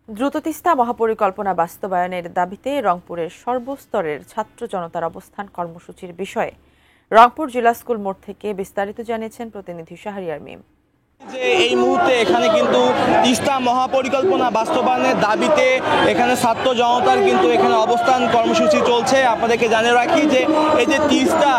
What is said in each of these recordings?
দ্রুত তিস্তা মহাপরিকল্পনা বাস্তবায়নের দাবিতে রংপুরের সর্বস্তরের ছাত্র জনতার অবস্থান কর্মসূচির বিষয়ে রংপুর জেলা স্কুল মোড় থেকে বিস্তারিত জানিয়েছেন প্রতিনিধি শাহরিয়ার মিম। এই মুহূর্তে এখানে কিন্তু তিস্তা মহাপরিকল্পনা বাস্তবায়নের দাবিতে এখানে ছাত্র জনতার কিন্তু এখানে অবস্থান কর্মসূচি চলছে। আপনাদেরকে জানিয়ে রাখি যে এই যে তিস্তা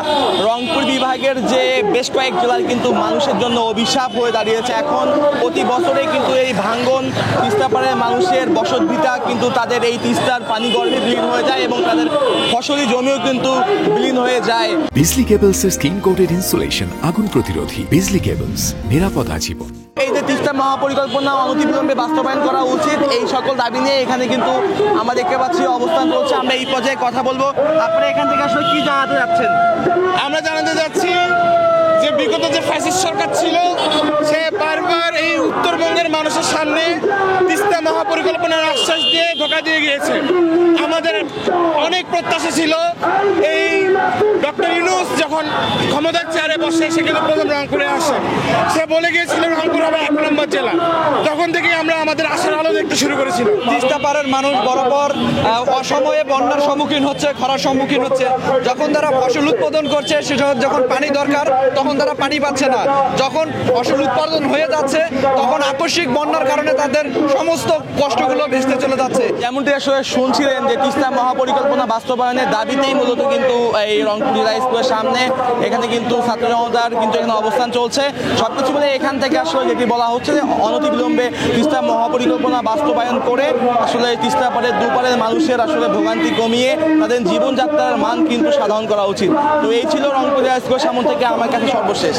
রংপুর বিভাগের যে বেশ কয়েক জেলার কিন্তু মানুষের জন্য অভিশাপ হয়ে দাঁড়িয়েছে। এখন প্রতি বছরে কিন্তু এই ভাঙ্গন তিস্তা পাড়ের মানুষের বসতভিটা কিন্তু তাদের এই তিস্তার পানি গর্ভে বিলীন হয়ে যায় এবং তাদের ফসলি জমিও কিন্তু বিলীন হয়ে যায়। বিজলি কেবলসের স্কিন কোটেড ইনসুলেশন আগুন প্রতিরোধী। বিজলি কেবলস, নিরাপদ আজীবন। এই যে তিস্তা মহাপরিকল্পনা অনতিবিলম্বে বাস্তবায়ন করা উচিত, এই সকল দাবি নিয়ে এখানে কিন্তু আমরা দেখতে পাচ্ছি অবস্থান চলছে। আমরা এই পর্যায়ে কথা বলবো। আপনারা এখান থেকে আসলে কি জানাতে যাচ্ছেন? আমরা জানাতে যাচ্ছি যে বিগত যে ফ্যাসিস্ট সরকার ছিল সে বারবার এই উত্তরবঙ্গের মানুষের সামনে তিস্তা মহাপরিকল্পনার আশ্বাস দিয়ে ধোঁকা দিয়ে গিয়েছে। আমাদের অনেক প্রত্যাশা ছিল এই ডক্টর ইউনূস যখন ক্ষমতার চেয়ারে বসে সেখানে প্রথম রংপুরে আসে, সে বলে গিয়েছিল রংপুর হবে 1 নম্বর জেলা। তখন থেকেই আমরা আমাদের আশার আলো দেখতে শুরু করেছিলাম। তিস্তা পাড়ের মানুষ বরাবর অসময়ে বন্যার সম্মুখীন হচ্ছে, খরার সম্মুখীন হচ্ছে। যখন তারা ফসল উৎপাদন করছে সেটা যখন পানি দরকার তখন তারা পানি পাচ্ছে না। যখন ফসল উৎপাদন হয়ে যাচ্ছে তখন আকস্মিক বন্যার কারণে তাদের সমস্ত কষ্টগুলো ভেস্তে চলে যাচ্ছে। যেমনটি আসলে শুনছিলেন যে তিস্তা মহাপরিকল্পনা বাস্তবায়নের দাবিতেই মূলত কিন্তু এই রংপুর জেলা স্কুলের সামনে এখানে কিন্তু ছাত্র জনতার কিন্তু এখানে অবস্থান চলছে। সবকিছু মিলে এখান থেকে আসলে যেটি বলা হচ্ছে যে অনতিবিলম্বে তিস্তা মহাপরিকল্পনা বাস্তবায়ন করে আসলে তিস্তা পাড়ের দুপারের মানুষের আসলে ভোগান্তি কমিয়ে তাদের জীবনযাত্রার মান কিন্তু সাধন করা উচিত। তো এই ছিল রংপুর জেলা স্কুলের সামনে থেকে আমার কাছে সর্বশেষ।